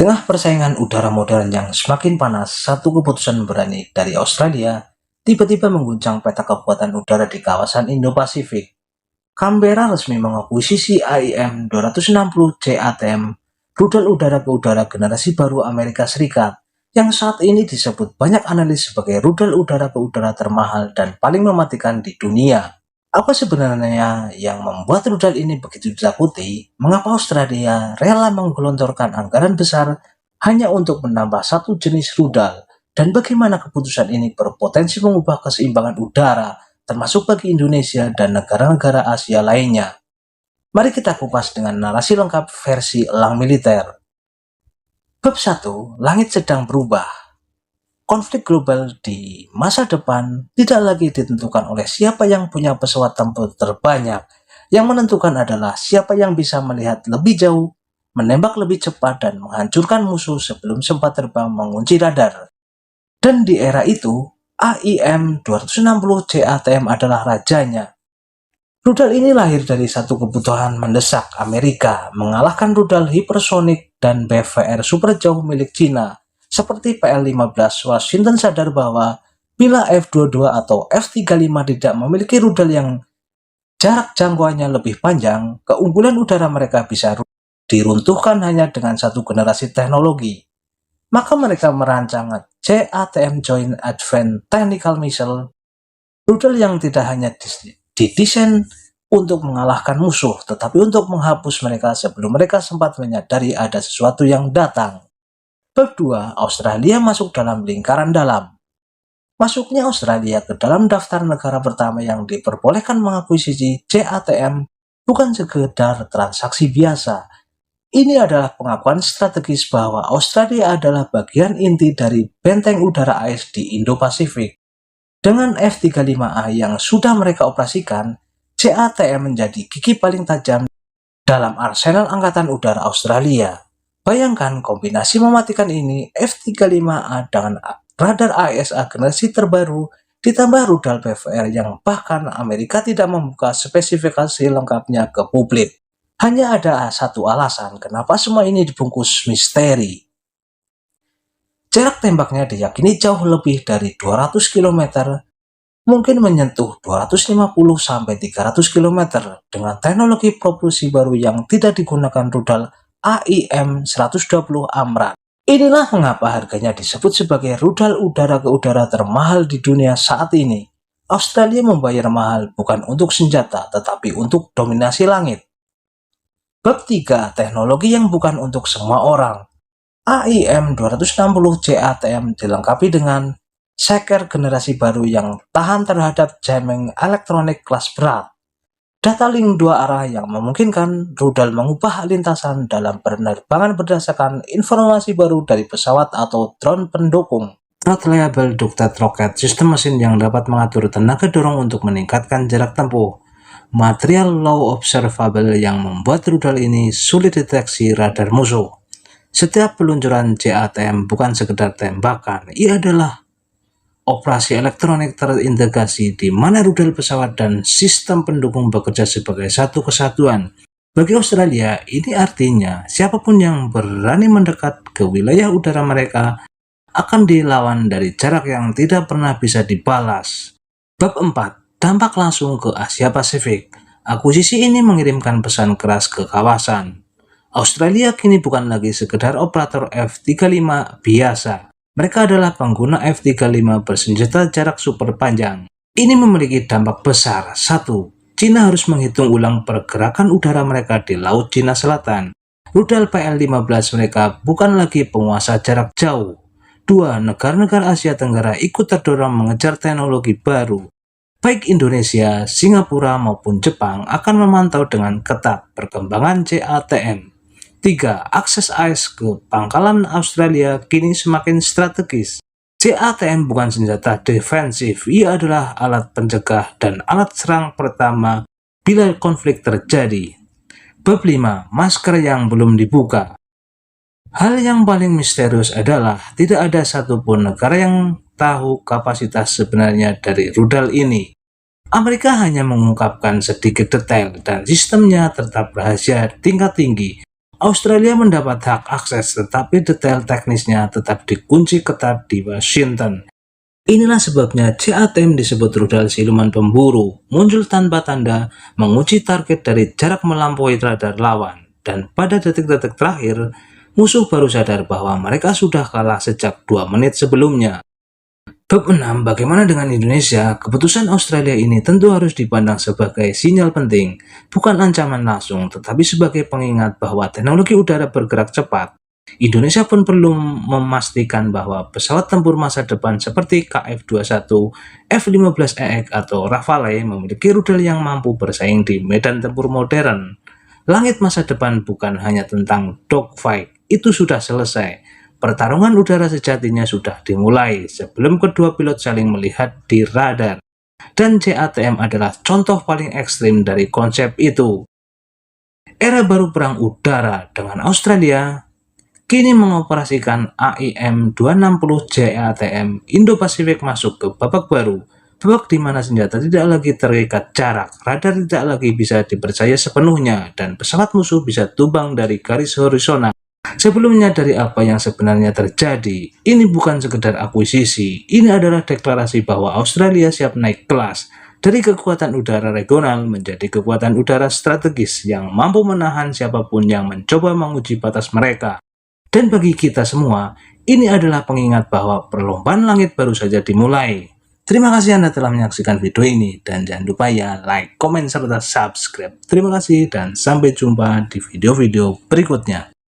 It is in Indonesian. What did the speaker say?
tengah persaingan udara modern yang semakin panas, satu keputusan berani dari Australia tiba-tiba mengguncang peta kekuatan udara di kawasan Indo-Pasifik. Canberra resmi mengakuisisi AIM-260 JATM, rudal udara ke udara generasi baru Amerika Serikat, yang saat ini disebut banyak analis sebagai rudal udara ke udara termahal dan paling mematikan di dunia. Apa sebenarnya yang membuat rudal ini begitu ditakuti? Mengapa Australia rela menggelontorkan anggaran besar hanya untuk menambah satu jenis rudal? Dan bagaimana keputusan ini berpotensi mengubah keseimbangan udara, termasuk bagi Indonesia dan negara-negara Asia lainnya? Mari kita kupas dengan narasi lengkap versi elang militer. Bab 1. Langit sedang berubah. Konflik global di masa depan tidak lagi ditentukan oleh siapa yang punya pesawat tempur terbanyak. Yang menentukan adalah siapa yang bisa melihat lebih jauh, menembak lebih cepat, dan menghancurkan musuh sebelum sempat terbang mengunci radar. Dan di era itu, AIM-260 JATM adalah rajanya. Rudal ini lahir dari satu kebutuhan mendesak Amerika mengalahkan rudal hipersonik dan BVR super jauh milik Cina. Seperti PL-15, Washington sadar bahwa bila F-22 atau F-35 tidak memiliki rudal yang jarak jangkauannya lebih panjang, keunggulan udara mereka bisa diruntuhkan hanya dengan satu generasi teknologi. Maka mereka merancang JATM Joint Advanced Technical Missile, rudal yang tidak hanya didesain untuk mengalahkan musuh, tetapi untuk menghapus mereka sebelum mereka sempat menyadari ada sesuatu yang datang. Bab 2. Australia masuk dalam lingkaran dalam. Masuknya Australia ke dalam daftar negara pertama yang diperbolehkan mengakuisisi JATM bukan sekedar transaksi biasa. Ini adalah pengakuan strategis bahwa Australia adalah bagian inti dari benteng udara AS di Indo-Pasifik. Dengan F-35A yang sudah mereka operasikan, JATM menjadi gigi paling tajam dalam arsenal Angkatan Udara Australia. Bayangkan kombinasi mematikan ini, F-35A dengan radar AESA generasi terbaru, ditambah rudal BVR yang bahkan Amerika tidak membuka spesifikasi lengkapnya ke publik. Hanya ada satu alasan kenapa semua ini dibungkus misteri. Jarak tembaknya diyakini jauh lebih dari 200 km, mungkin menyentuh 250-300 km dengan teknologi propulsi baru yang tidak digunakan rudal AIM-120 Amran. Inilah mengapa harganya disebut sebagai rudal udara ke udara termahal di dunia saat ini. Australia membayar mahal bukan untuk senjata, tetapi untuk dominasi langit. Bab 3. Teknologi yang bukan untuk semua orang. AIM-260 JATM dilengkapi dengan seker generasi baru yang tahan terhadap jamming elektronik kelas berat. Data link dua arah yang memungkinkan rudal mengubah lintasan dalam penerbangan berdasarkan informasi baru dari pesawat atau drone pendukung. Reliable ducted rocket, sistem mesin yang dapat mengatur tenaga dorong untuk meningkatkan jarak tempuh. Material low observable yang membuat rudal ini sulit deteksi radar musuh. Setiap peluncuran JATM bukan sekedar tembakan, ia adalah operasi elektronik terintegrasi di mana rudal pesawat dan sistem pendukung bekerja sebagai satu kesatuan. Bagi Australia, ini artinya siapapun yang berani mendekat ke wilayah udara mereka akan dilawan dari jarak yang tidak pernah bisa dibalas. Bab 4. Dampak langsung ke Asia Pasifik. Akuisisi ini mengirimkan pesan keras ke kawasan. Australia kini bukan lagi sekedar operator F-35 biasa. Mereka adalah pengguna F-35 bersenjata jarak super panjang. Ini memiliki dampak besar. 1. Cina harus menghitung ulang pergerakan udara mereka di Laut Cina Selatan. Rudal PL-15 mereka bukan lagi penguasa jarak jauh. 2. Negara-negara Asia Tenggara ikut terdorong mengejar teknologi baru. Baik Indonesia, Singapura maupun Jepang akan memantau dengan ketat perkembangan JATM. 3. Akses AIS ke pangkalan Australia kini semakin strategis. JATM bukan senjata defensif, ia adalah alat pencegah dan alat serang pertama bila konflik terjadi. Bab 5. Masker yang belum dibuka. Hal yang paling misterius adalah tidak ada satupun negara yang tahu kapasitas sebenarnya dari rudal ini. Amerika hanya mengungkapkan sedikit detail dan sistemnya tetap rahasia tingkat tinggi. Australia mendapat hak akses, tetapi detail teknisnya tetap dikunci ketat di Washington. Inilah sebabnya CATM disebut rudal siluman pemburu, muncul tanpa tanda, menguji target dari jarak melampaui radar lawan, dan pada detik-detik terakhir, musuh baru sadar bahwa mereka sudah kalah sejak 2 menit sebelumnya. Bab 6. Bagaimana dengan Indonesia? Keputusan Australia ini tentu harus dipandang sebagai sinyal penting, bukan ancaman langsung, tetapi sebagai pengingat bahwa teknologi udara bergerak cepat. Indonesia pun perlu memastikan bahwa pesawat tempur masa depan seperti KF-21, F-15EX atau Rafale memiliki rudal yang mampu bersaing di medan tempur modern. Langit masa depan bukan hanya tentang dogfight, itu sudah selesai. Pertarungan udara sejatinya sudah dimulai sebelum kedua pilot saling melihat di radar. Dan CATM adalah contoh paling ekstrim dari konsep itu. Era baru perang udara dengan Australia kini mengoperasikan AIM-260 JATM. Indo-Pasifik masuk ke babak baru. Babak di mana senjata tidak lagi terikat jarak, radar tidak lagi bisa dipercaya sepenuhnya, dan pesawat musuh bisa tumbang dari garis horizontal. Sebelum menyadari apa yang sebenarnya terjadi, ini bukan sekedar akuisisi, ini adalah deklarasi bahwa Australia siap naik kelas dari kekuatan udara regional menjadi kekuatan udara strategis yang mampu menahan siapapun yang mencoba menguji batas mereka. Dan bagi kita semua, ini adalah pengingat bahwa perlombaan langit baru saja dimulai. Terima kasih Anda telah menyaksikan video ini, dan jangan lupa ya like, komen, serta subscribe. Terima kasih dan sampai jumpa di video-video berikutnya.